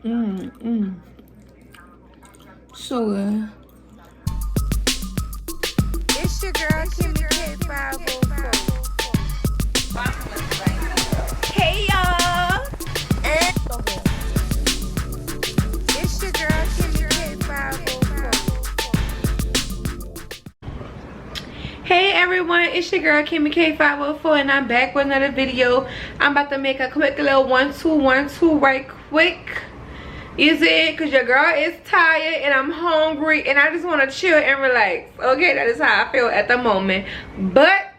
So good. It's your girl, Kimmy K504. Hey, y'all. It's your girl, Kimmy K504. Hey everyone, it's your girl Kimmy K504 and I'm back with another video. I'm about to make a quick little 1-2-1-2 right quick. You see, because your girl is tired and I'm hungry and I just want to chill and relax. Okay, that is how I feel at the moment. But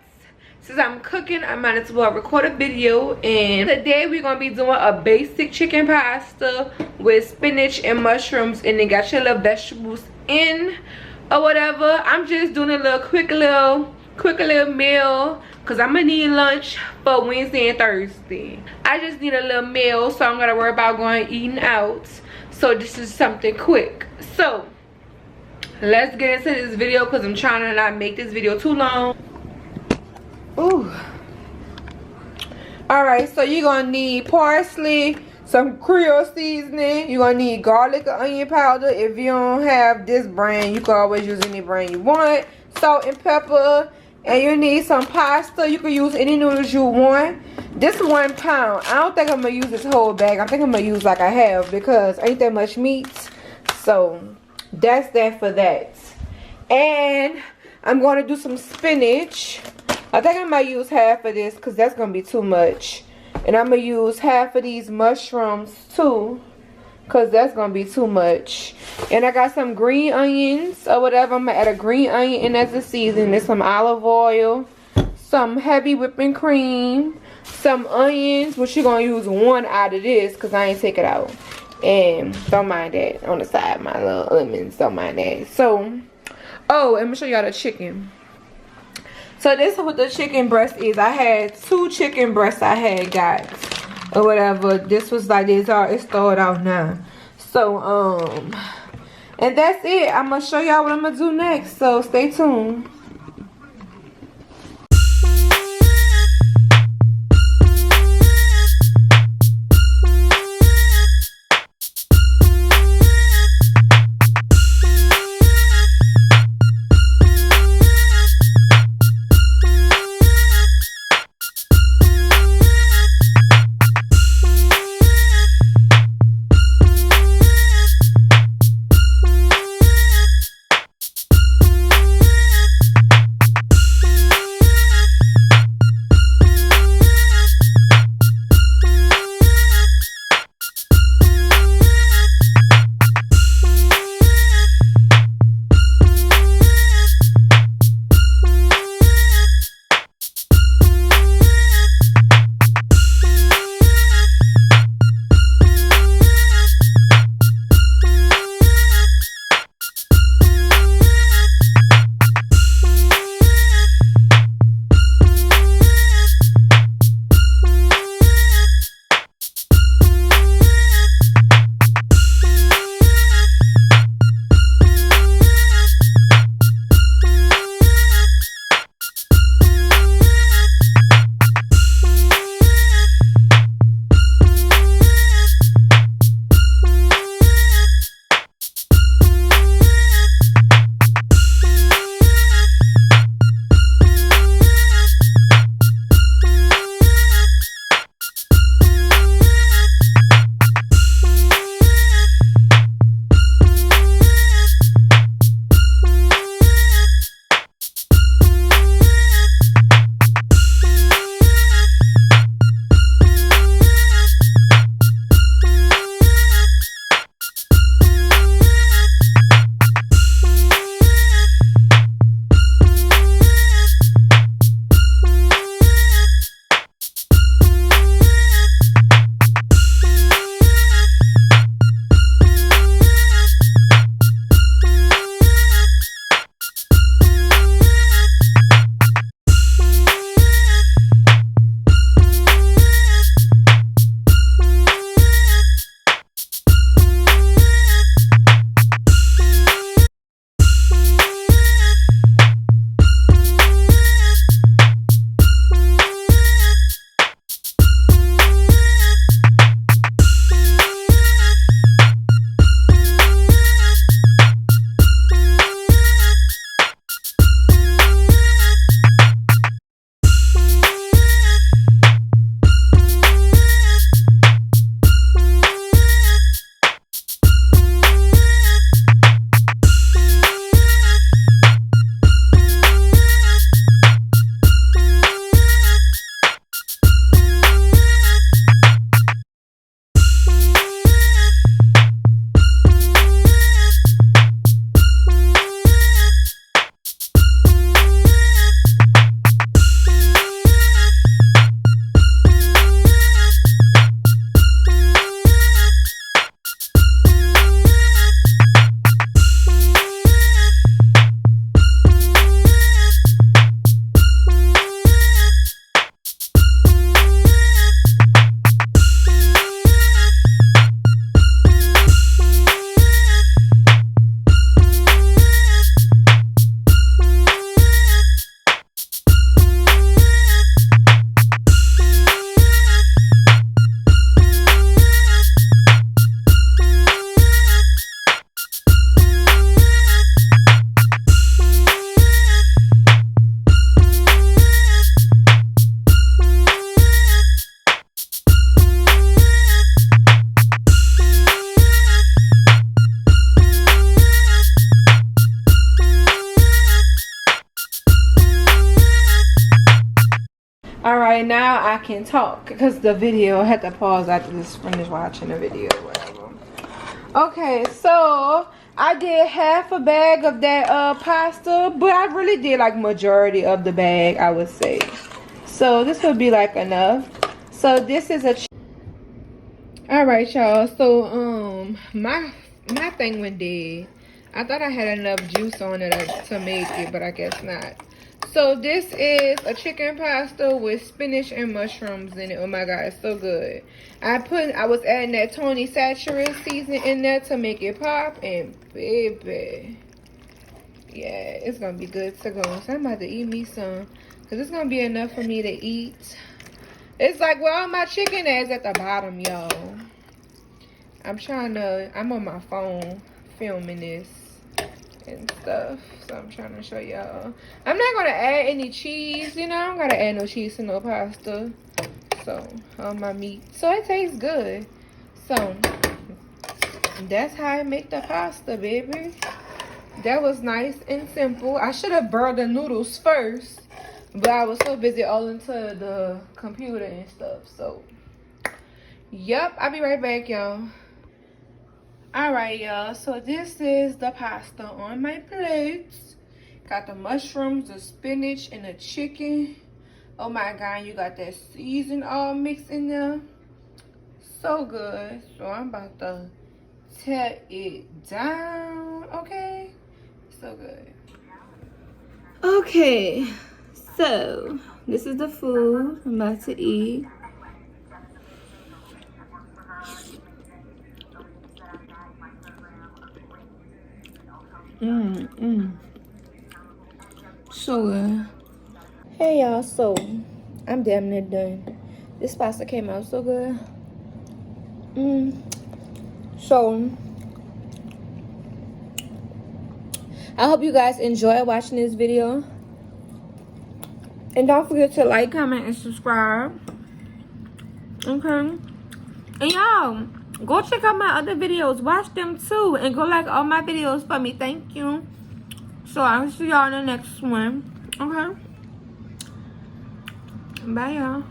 since I'm cooking, I might as well record a video. And today we're going to be doing a basic chicken pasta with spinach and mushrooms. And then got your little vegetables in or whatever. I'm just doing a little quick little meal because I'm gonna need lunch for Wednesday and Thursday. I just need a little meal, so I'm gonna worry about going eating out. So this is something quick. So let's get into this video because I'm trying to not make this video too long. Ooh. Alright, so you're gonna need parsley, some Creole seasoning. You're gonna need garlic or onion powder. If you don't have this brand, you can always use any brand you want. Salt and pepper. And you need some pasta. You can use any noodles you want. This is 1 pound. I don't think I'm gonna use this whole bag. I think I'm gonna use like I have because ain't that much meat. So that's that for that. And I'm gonna do some spinach. I think I might use half of this because that's gonna be too much. And I'm gonna use half of these mushrooms too, because that's gonna be too much. And I got some green onions or whatever. I'm gonna add a green onion in as a seasoning. There's some olive oil, some heavy whipping cream, some onions, which you're gonna use 1 out of this because I ain't take it out. And don't mind that on the side, my little lemons, don't mind that. So, oh, let me show y'all the chicken. So this is what the chicken breast is. I had 2 chicken breasts I had got or whatever. This was like this. It's thawed out now. So and that's it. I'm gonna show y'all what I'm gonna do next. So stay tuned. Alright, now I can talk because the video I had to pause after this finish watching the video or whatever. Okay, so I did half a bag of that pasta, but I really did like majority of the bag, I would say. So this would be like enough. So this is a alright, y'all. So my thing went dead. I thought I had enough juice on it to make it, but I guess not. So this is a chicken pasta with spinach and mushrooms in it. Oh my god, it's so good. I was adding that Tony saturated seasoning in there to make it pop, and baby, yeah, it's gonna be good to go. So I'm about to eat me some, cause it's gonna be enough for me to eat. It's like, well, all my chicken is at the bottom, y'all. I'm on my phone filming this and stuff, so I'm trying to show y'all. I'm not gonna add any cheese, you know. I don't gotta add no cheese to no pasta. So on my meat, so it tastes good. So that's how I make the pasta, baby. That was nice and simple. I should have boiled the noodles first, but I was so busy all into the computer and stuff. So yep, I'll be right back, y'all. Alright, y'all, so this is the pasta on my plate. Got the mushrooms, the spinach, and the chicken. Oh my god, you got that season all mixed in there. So good. So I'm about to tear it down, okay? So good. Okay, so this is the food I'm about to eat. So good. Hey y'all, so I'm damn near done. This pasta came out so good. So I hope you guys enjoy watching this video. And don't forget to like, comment, and subscribe. Okay? And y'all, go check out my other videos. Watch them too. And go like all my videos for me. Thank you. So I'll see y'all in the next one. Okay? Bye, y'all.